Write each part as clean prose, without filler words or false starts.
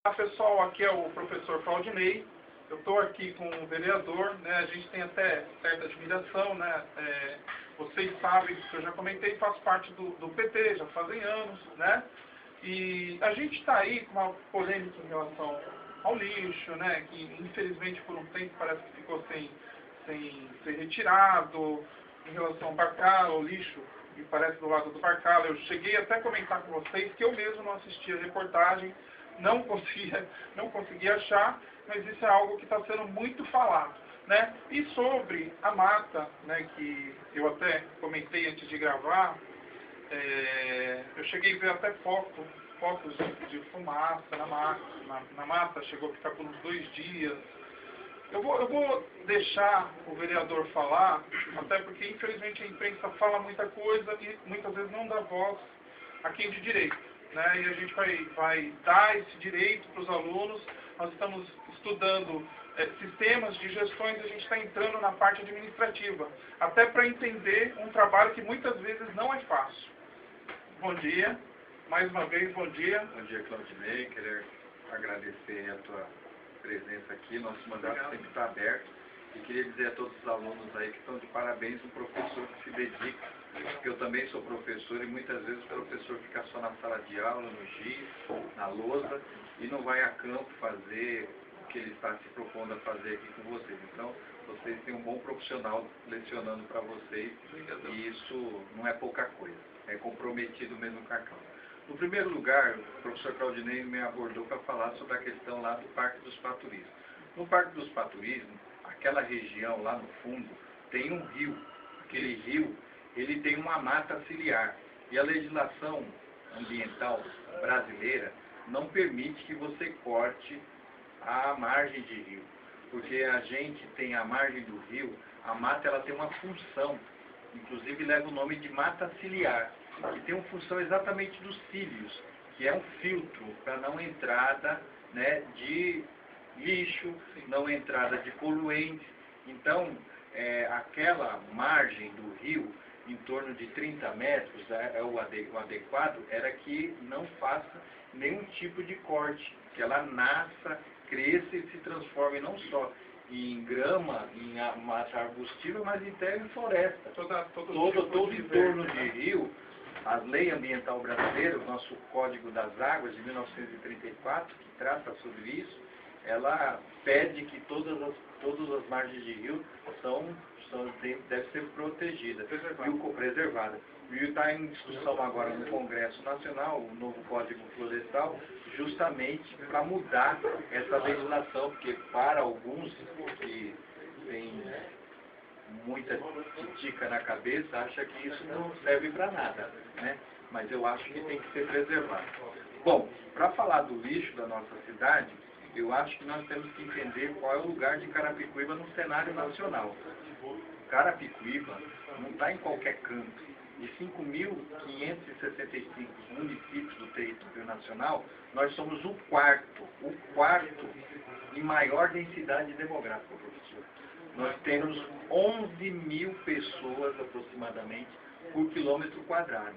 Olá pessoal, aqui é o professor Claudinei. Eu estou aqui com o vereador, né? A gente tem até certa admiração, né? Vocês sabem que eu já comentei, faço parte do PT, já fazem anos, né? E a gente está aí com uma polêmica em relação ao lixo, né? Que infelizmente por um tempo parece que ficou sem ser retirado, em relação ao Barcala, ao lixo, e parece do lado do Barcala. Eu cheguei até a comentar com vocês que eu mesmo não assisti a reportagem, não consegui achar, mas isso é algo que está sendo muito falado, né? E sobre a mata, né, que eu até comentei antes de gravar, eu cheguei a ver até fotos de fumaça na mata, chegou a ficar por uns 2 dias. Eu vou deixar o vereador falar, até porque infelizmente a imprensa fala muita coisa e muitas vezes não dá voz a quem de direito, né? E a gente vai dar esse direito para os alunos. Nós estamos estudando sistemas de gestões, a gente está entrando na parte administrativa, até para entender um trabalho que muitas vezes não é fácil. Bom dia, mais uma vez, bom dia. Bom dia, Claudinei. Queria agradecer a tua presença aqui. Nosso mandato sempre está aberto. E queria dizer a todos os alunos aí que estão de parabéns, um professor que se dedica, porque eu também sou professor e muitas vezes o professor fica só na sala de aula, no giz, na lousa, e não vai a campo fazer o que ele está se propondo a fazer aqui com vocês. Então, vocês têm um bom profissional lecionando para vocês, e isso não é pouca coisa, é comprometido mesmo com a causa. No primeiro lugar, o professor Claudinei me abordou para falar sobre a questão lá do Parque dos Paturismos. No Parque dos Paturismos, aquela região lá no fundo, tem um rio. Aquele rio, ele tem uma mata ciliar. E a legislação ambiental brasileira não permite que você corte a margem de rio. Porque a gente tem a margem do rio, a mata ela tem uma função, inclusive leva o nome de mata ciliar, que tem uma função exatamente dos cílios, que é um filtro para não entrada, né, de lixo, não entrada de poluentes. Então, aquela margem do rio, em torno de 30 metros, o adequado era que não faça nenhum tipo de corte, que ela nasça, cresça e se transforme não só em grama, em mata arbustiva, mas até em floresta. Todo em torno de rio, a Lei Ambiental Brasileira, o nosso Código das Águas de 1934, que trata sobre isso, ela pede que todas as margens de rio devem ser protegidas, preservadas. O rio está em discussão agora no Congresso Nacional, o novo Código Florestal, justamente para mudar essa legislação, porque para alguns que têm muita titica na cabeça, acha que isso não serve para nada, né? Mas eu acho que tem que ser preservado. Bom, para falar do lixo da nossa cidade, eu acho que nós temos que entender qual é o lugar de Carapicuíba no cenário nacional. Carapicuíba não está em qualquer canto. De 5.565 municípios do território nacional, nós somos o quarto em maior densidade demográfica, professor. Nós temos 11 mil pessoas aproximadamente por quilômetro quadrado.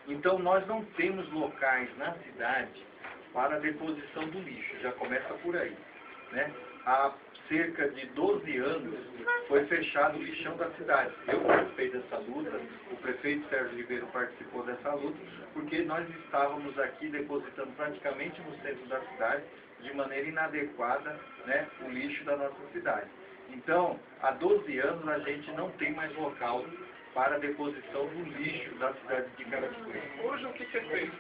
Então nós não temos locais na cidade para a deposição do lixo, já começa por aí, né? Há cerca de 12 anos foi fechado o lixão da cidade. Eu participei dessa luta, o prefeito Sérgio Ribeiro participou dessa luta, porque nós estávamos aqui depositando praticamente no centro da cidade, de maneira inadequada, né, o lixo da nossa cidade. Então, há 12 anos a gente não tem mais local para a deposição do lixo da cidade de Carapicuíba. Hoje o que é feito?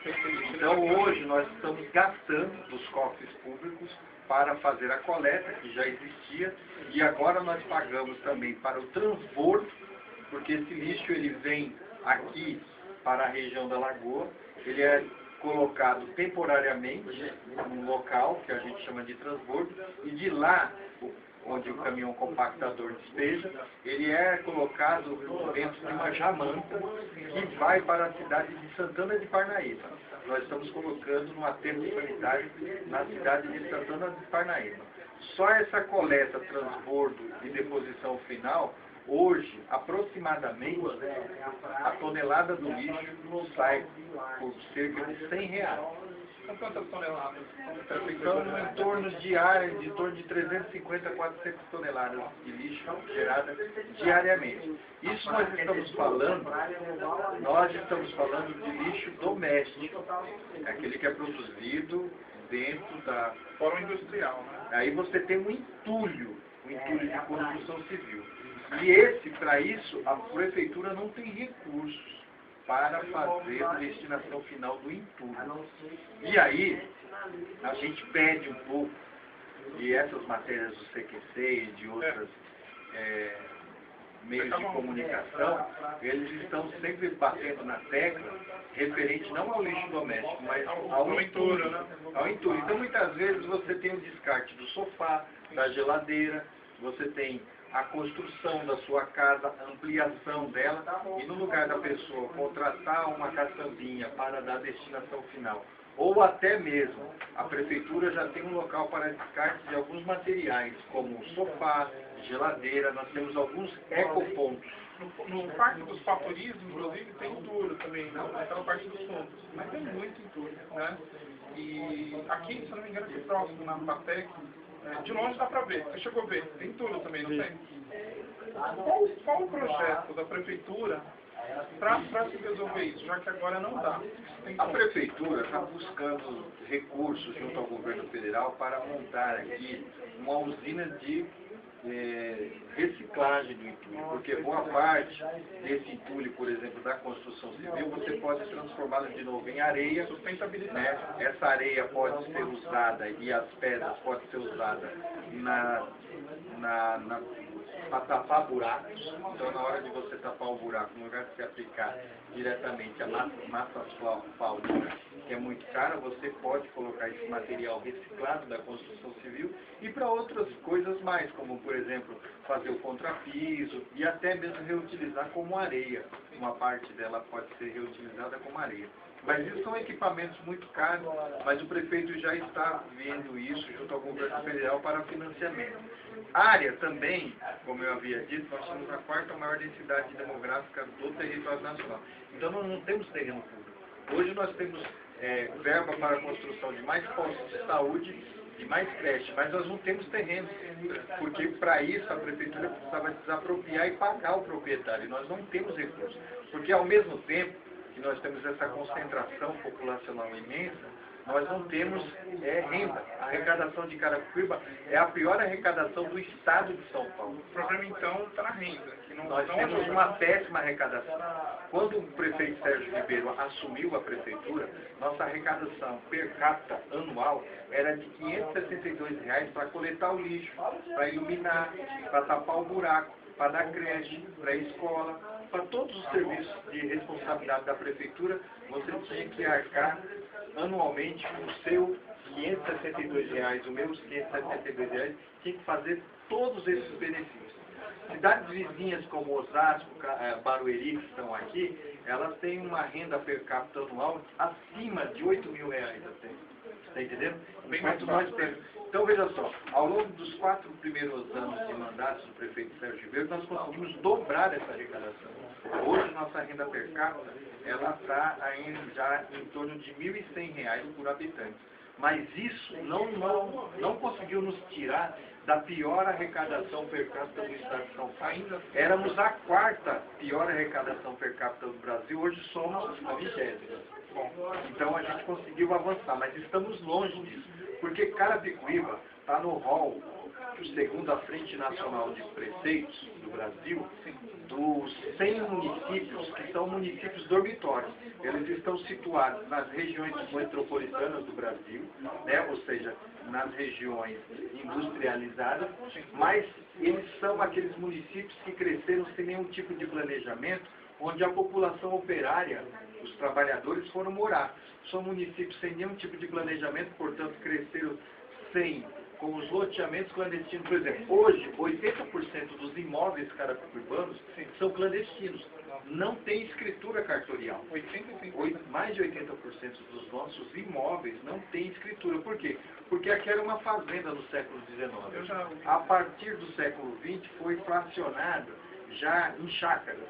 Então hoje nós estamos gastando dos cofres públicos para fazer a coleta, que já existia, e agora nós pagamos também para o transbordo, porque esse lixo ele vem aqui para a região da Lagoa, ele é colocado temporariamente num local que a gente chama de transbordo, e de lá, onde o caminhão compactador despeja, ele é colocado dentro de uma jamanta que vai para a cidade de Santana de Parnaíba. Nós estamos colocando no aterro sanitário na cidade de Santana de Parnaíba. Só essa coleta, transbordo e deposição final, hoje, aproximadamente, a tonelada do lixo sai por cerca de R$100. São quantas toneladas? São em torno de área, de torno de 350 a 400 toneladas de lixo geradas diariamente. Isso nós estamos falando de lixo doméstico, aquele que é produzido dentro da... Fórum industrial, né? Aí você tem um entulho de construção civil. E para isso, a prefeitura não tem recursos para fazer a destinação final do entulho. E aí, a gente pede um pouco, e essas matérias do CQC e de outros meios de comunicação, eles estão sempre batendo na tecla referente não ao lixo doméstico, mas ao entulho. Né? Ao entulho. Então, muitas vezes, você tem o descarte do sofá, da geladeira, você tem a construção da sua casa, a ampliação dela, e no lugar da pessoa contratar uma caçambinha para dar a destinação final, ou até mesmo a prefeitura já tem um local para descarte de alguns materiais, como sofá, geladeira, nós temos alguns ecopontos. No Parque dos Paporias, inclusive, tem entulho também, naquela parte dos fundos, mas tem muito entulho, né? E aqui, se não me engano, aqui próximo, na Patec, de longe dá para ver. Você chegou a ver? Tem entulho também, não tem? Qual o projeto da prefeitura para se resolver isso, já que agora não dá? A prefeitura está buscando recursos junto ao governo federal para montar aqui uma usina de reciclagem do entulho, porque boa parte desse entulho, por exemplo, da construção civil, você pode transformá-lo de novo em areia, né? Essa areia pode ser usada e as pedras podem ser usadas para tapar buracos. Então, na hora de você tapar o buraco, no lugar de você aplicar diretamente a massa asfáltica, que é muito cara, você pode colocar esse material reciclado da construção civil e para outras coisas mais, como, por exemplo, fazer o contrapiso e até mesmo reutilizar como areia. Uma parte dela pode ser reutilizada como areia. Mas isso são equipamentos muito caros, mas o prefeito já está vendo isso junto ao governo federal para financiamento. Área também, como eu havia dito, nós somos a quarta maior densidade demográfica do território nacional. Então nós não temos terreno público. Hoje nós temos verba para a construção de mais postos de saúde, de mais creche, mas nós não temos terreno, porque para isso a prefeitura precisava desapropriar e pagar o proprietário. E nós não temos recursos, porque ao mesmo tempo que nós temos essa concentração populacional imensa, nós não temos renda. A arrecadação de Carapicuíba é a pior arrecadação do estado de São Paulo. O problema, então, está na renda. Que nós temos uma péssima arrecadação. Quando o prefeito Sérgio Ribeiro assumiu a prefeitura, nossa arrecadação per capita anual era de R$ 562 para coletar o lixo, para iluminar, para tapar o buraco, para dar creche, para a escola, para todos os serviços de responsabilidade da prefeitura, você tinha que arcar anualmente com o seu R$ 562, o meu R$ 562, tinha que fazer todos esses benefícios. Cidades vizinhas como Osasco, Barueri, que estão aqui, elas têm uma renda per capita anual acima de R$ 8.000 até. Está entendendo? Enquanto nós temos. Então, veja só, ao longo dos 4 primeiros anos de mandato do prefeito Sérgio Ribeiro, nós conseguimos dobrar essa arrecadação. Hoje, nossa renda per capita, ela está já em torno de R$ 1.100 por habitante. Mas isso não conseguiu nos tirar da pior arrecadação per capita do estado de São Paulo. Éramos a 4ª pior arrecadação per capita do Brasil, hoje somos a 20ª. Então a gente conseguiu avançar, mas estamos longe disso, porque Carapicuíba está no rol, segundo a Frente Nacional de Prefeitos do Brasil, dos 100 municípios que são municípios dormitórios. Eles estão situados nas regiões metropolitanas do Brasil, né? Ou seja, nas regiões industrializadas, mas eles são aqueles municípios que cresceram sem nenhum tipo de planejamento, onde a população operária, os trabalhadores, foram morar. São municípios sem nenhum tipo de planejamento, portanto, cresceram com os loteamentos clandestinos. Por exemplo, hoje, 80% dos imóveis carapicuibanos são clandestinos. Não tem escritura cartorial. Mais de 80% dos nossos imóveis não tem escritura. Por quê? Porque aqui era uma fazenda no século XIX. A partir do século XX foi fracionado já em chácaras.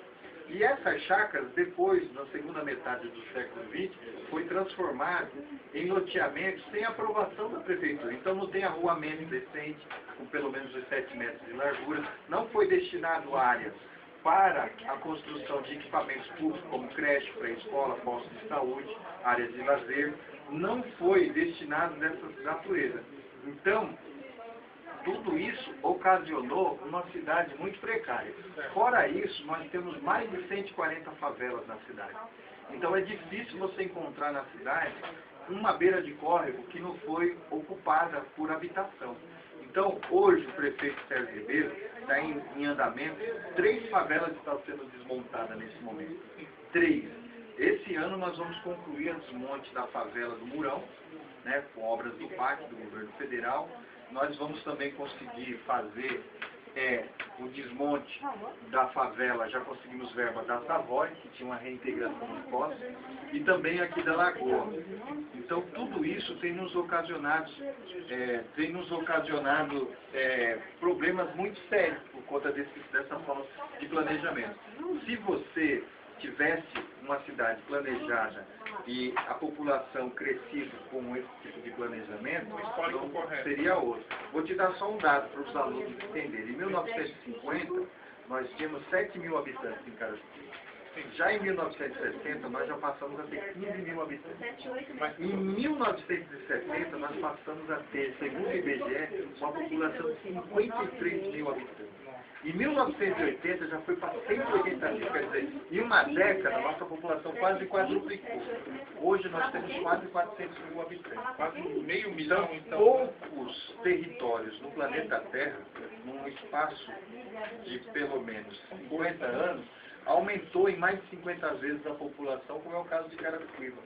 E essas chácaras, depois, na segunda metade do século XX, foi transformada em loteamentos sem aprovação da prefeitura. Então não tem arruamento decente, com pelo menos os 7 metros de largura, não foi destinado a áreas para a construção de equipamentos públicos, como creche, pré-escola, postos de saúde, áreas de lazer, não foi destinado dessa natureza. Então, tudo isso ocasionou uma cidade muito precária. Fora isso, nós temos mais de 140 favelas na cidade. Então é difícil você encontrar na cidade uma beira de córrego que não foi ocupada por habitação. Então, hoje, o prefeito Sérgio Ribeiro está em andamento, 3 favelas estão sendo desmontadas nesse momento. 3. Esse ano nós vamos concluir o desmonte da favela do Murão, né, com obras do PAC, do governo federal. Nós vamos também conseguir fazer o desmonte da favela, já conseguimos verba da Savoy, que tinha uma reintegração de postos, e também aqui da Lagoa. Então tudo isso tem nos ocasionado problemas muito sérios por conta dessa falta de planejamento. Se você tivesse uma cidade planejada e a população crescida com esse tipo de planejamento, então seria outro. Vou te dar só um dado para os alunos entenderem. Em 1950, nós tínhamos 7 mil habitantes em Carapicuíba. Já em 1960, nós já passamos a ter 15 mil habitantes. Em 1970, nós passamos a ter, segundo o IBGE, uma população de 53 mil habitantes. Em 1980 já foi para 180 mil, quer dizer, em uma década a nossa população quase quadruplicou. Hoje nós temos quase 400 mil habitantes. Quase meio milhão, então. Poucos territórios no planeta Terra, num espaço de pelo menos 50 anos, aumentou em mais de 50 vezes a população, como é o caso de Carapicuíba.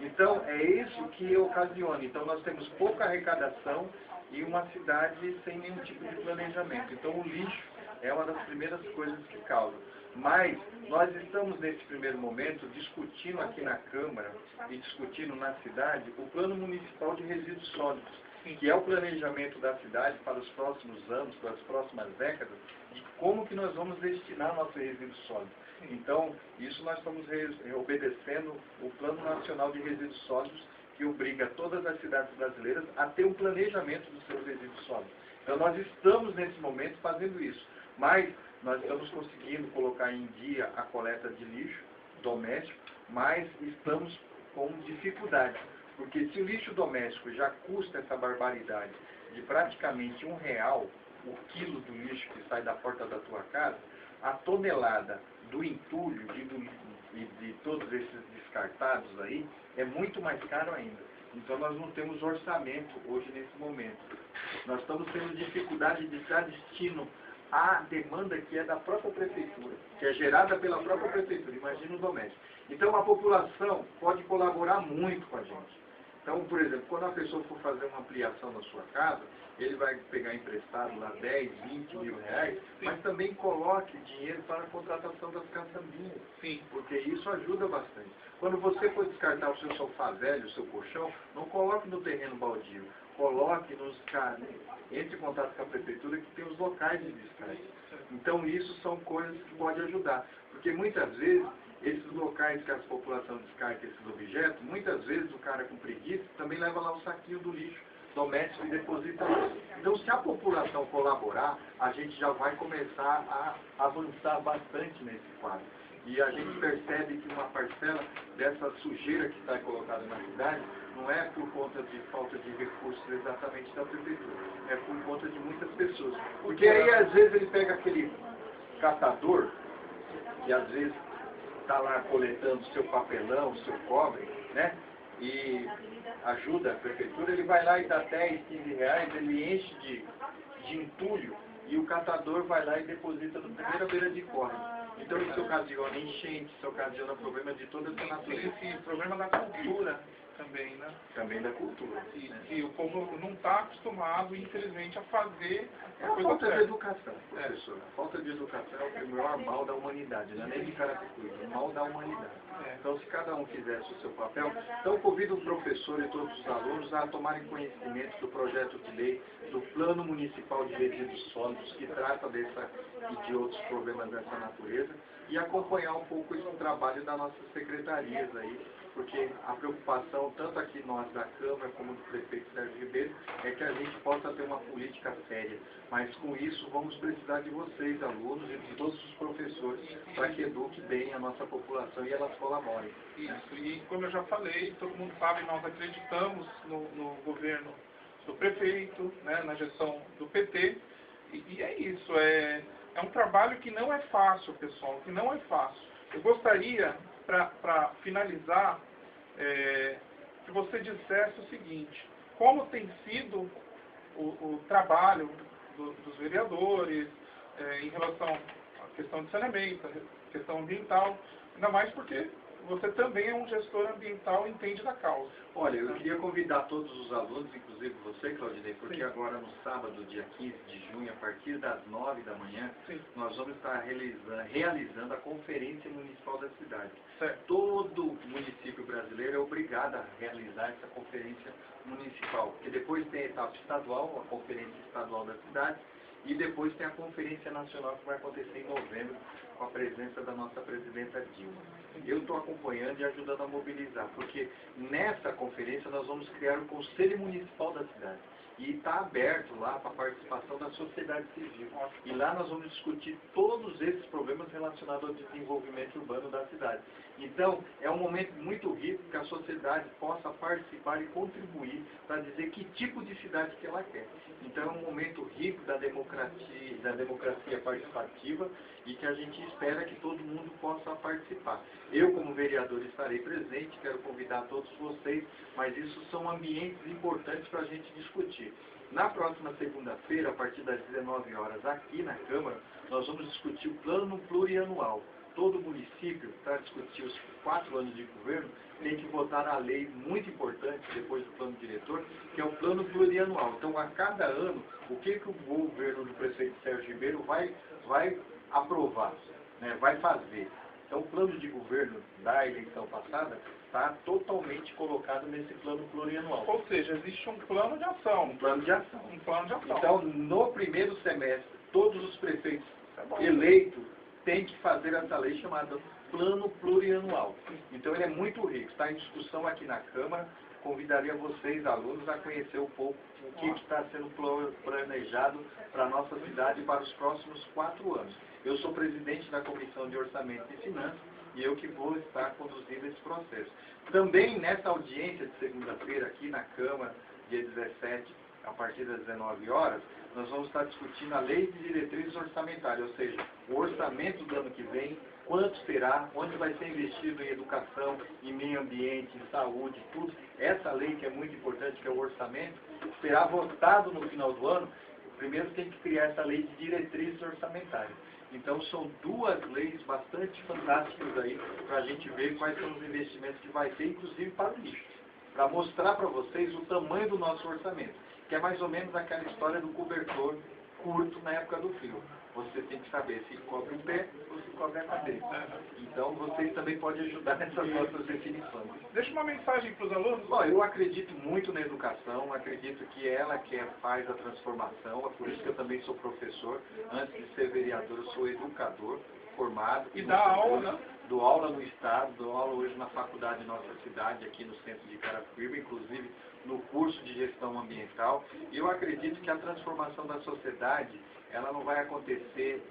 Então, é isso que ocasiona. Então, nós temos pouca arrecadação e uma cidade sem nenhum tipo de planejamento. Então, o lixo é uma das primeiras coisas que causa. Mas nós estamos, nesse primeiro momento, discutindo aqui na Câmara e discutindo na cidade o Plano Municipal de Resíduos Sólidos, que é o planejamento da cidade para os próximos anos, para as próximas décadas, de como que nós vamos destinar nosso resíduo sólido. Então, isso nós estamos obedecendo o Plano Nacional de Resíduos Sólidos, que obriga todas as cidades brasileiras a ter um planejamento dos seus resíduos sólidos. Então, nós estamos, nesse momento, fazendo isso. Mas nós estamos conseguindo colocar em dia a coleta de lixo doméstico, mas estamos com dificuldade. Porque se o lixo doméstico já custa essa barbaridade de praticamente R$1 o quilo do lixo que sai da porta da tua casa, a tonelada do entulho e de todos esses descartados aí é muito mais caro ainda. Então nós não temos orçamento hoje nesse momento. Nós estamos tendo dificuldade de dar destino à demanda que é da própria prefeitura, que é gerada pela própria prefeitura, imagina o doméstico. Então a população pode colaborar muito com a gente. Então, por exemplo, quando a pessoa for fazer uma ampliação na sua casa, ele vai pegar emprestado lá 10, 20 mil reais, mas também coloque dinheiro para a contratação das caçambinhas. Sim. Porque isso ajuda bastante. Quando você for descartar o seu sofá velho, o seu colchão, não coloque no terreno baldio. Coloque entre em contato com a prefeitura que tem os locais de descarte. Então, isso são coisas que podem ajudar. Porque muitas vezes, esses locais que a população descarta esses objetos, muitas vezes o cara com preguiça também leva lá o saquinho do lixo doméstico e deposita lá. Então, se a população colaborar, a gente já vai começar a avançar bastante nesse quadro. E a gente percebe que uma parcela dessa sujeira que está colocada na cidade não é por conta de falta de recursos exatamente da prefeitura, é por conta de muitas pessoas. Porque aí, às vezes, ele pega aquele catador, que às vezes está lá coletando seu papelão, seu cobre, né? E ajuda a prefeitura, ele vai lá e dá 10, 15 reais, ele enche de entulho e o catador vai lá e deposita na primeira beira de córrego. Então isso ocasiona enchente, isso ocasiona problema de toda essa natureza. Sim, problema da cultura. também, né? Também da cultura. E o povo não está acostumado, infelizmente, a fazer É a a coisa falta de certa. educação, professor. A falta de educação é o maior mal da humanidade, não é nem de Carapicuíba, é o mal da humanidade. Então, se cada um fizesse o seu papel, então convido o professor e todos os alunos a tomarem conhecimento do projeto de lei, do Plano Municipal de Resíduos Sólidos, que trata dessa e de outros problemas dessa natureza, e acompanhar um pouco esse trabalho das nossas secretarias aí, porque a preocupação, tanto aqui nós da Câmara como do prefeito Sérgio Ribeiro, é que a gente possa ter uma política séria. Mas com isso vamos precisar de vocês, alunos, e de todos os professores, para que eduque bem a nossa população e elas colaborem. Isso, e como eu já falei, todo mundo sabe, nós acreditamos no governo do prefeito, né, na gestão do PT, e é isso, é um trabalho que não é fácil, pessoal, que não é fácil. Eu gostaria, para finalizar, que você dissesse o seguinte: como tem sido o trabalho dos vereadores em relação à questão de saneamento, à questão ambiental, ainda mais porque você também é um gestor ambiental e entende da causa. Olha, eu queria convidar todos os alunos, inclusive você, Claudinei, porque Sim. agora no sábado, dia 15 de junho, a partir das 9 da manhã, Sim. nós vamos estar realizando a Conferência Municipal da cidade. Certo. Todo município brasileiro é obrigado a realizar essa Conferência Municipal, porque depois tem a etapa estadual, a Conferência Estadual da cidade, e depois tem a Conferência Nacional que vai acontecer em novembro, com a presença da nossa presidenta Dilma. Eu estou acompanhando e ajudando a mobilizar, porque nessa conferência nós vamos criar o Conselho Municipal da cidade. E está aberto lá para a participação da sociedade civil. E lá nós vamos discutir todos esses problemas relacionados ao desenvolvimento urbano da cidade. Então, é um momento muito rico que a sociedade possa participar e contribuir para dizer que tipo de cidade que ela quer. Então, é um momento rico da democracia participativa e que a gente espera que todo mundo possa participar. Eu, como vereador, estarei presente, quero convidar todos vocês, mas isso são ambientes importantes para a gente discutir. Na próxima segunda-feira, a partir das 19 horas, aqui na Câmara, nós vamos discutir o plano plurianual. Todo município, para discutir os 4 anos de governo, tem que votar a lei muito importante, depois do plano diretor, que é o plano plurianual. Então, a cada ano, o que o governo do prefeito Sérgio Ribeiro vai aprovar, né, vai fazer. Então, o plano de governo da eleição passada está totalmente colocado nesse plano plurianual. Ou seja, existe um plano de ação. Um plano de ação. Um plano de ação. Então, no primeiro semestre, todos os prefeitos eleitos têm que fazer essa lei chamada Plano Plurianual. Então, ele é muito rico. Está em discussão aqui na Câmara. Convidaria vocês, alunos, a conhecer um pouco o que está sendo planejado para a nossa cidade para os próximos 4 anos. Eu sou presidente da Comissão de Orçamento e Finanças e eu que vou estar conduzindo esse processo. Também nessa audiência de segunda-feira aqui na Câmara, dia 17, a partir das 19 horas, nós vamos estar discutindo a Lei de Diretrizes Orçamentárias, ou seja, o orçamento do ano que vem, quanto será, onde vai ser investido em educação, em meio ambiente, em saúde, tudo. Essa lei que é muito importante, que é o orçamento, será votado no final do ano. Primeiro tem que criar essa lei de diretrizes orçamentárias. Então são 2 leis bastante fantásticas aí para a gente ver quais são os investimentos que vai ter, inclusive para o lixo. Para mostrar para vocês o tamanho do nosso orçamento, que é mais ou menos aquela história do cobertor curto na época do frio. Você tem que saber se cobre o pé ou se cobre a cabeça. Então vocês também podem ajudar nessas nossas definições. Deixa uma mensagem para os alunos. Bom, eu acredito muito na educação, acredito que ela que faz a transformação, é por isso que eu também sou professor. Antes de ser vereador, eu sou educador formado. E dá aula, né? Dou aula no estado, dou aula hoje na faculdade de nossa cidade, aqui no centro de Carapicuíba, inclusive no curso de gestão ambiental. E eu acredito que a transformação da sociedade, ela não vai acontecer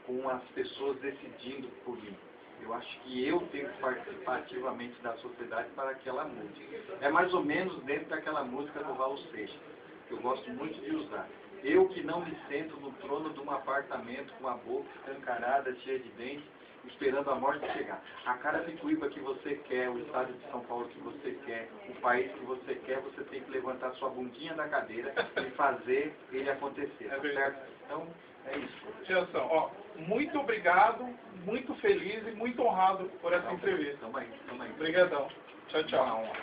com as pessoas decidindo por mim. Eu acho que eu tenho que participar ativamente da sociedade para que ela mude. É mais ou menos dentro daquela música do Raul Seixas, que eu gosto muito de usar. Eu que não me sento no trono de um apartamento com a boca escancarada, cheia de dentes, esperando a morte chegar. A Carapicuíba que você quer, o estado de São Paulo que você quer, o país que você quer, você tem que levantar sua bundinha da cadeira e fazer ele acontecer, tá certo? Então, é isso. Tiação, ó, muito obrigado, muito feliz e muito honrado por essa entrevista. Tamo aí. Obrigadão. Tchau, tchau.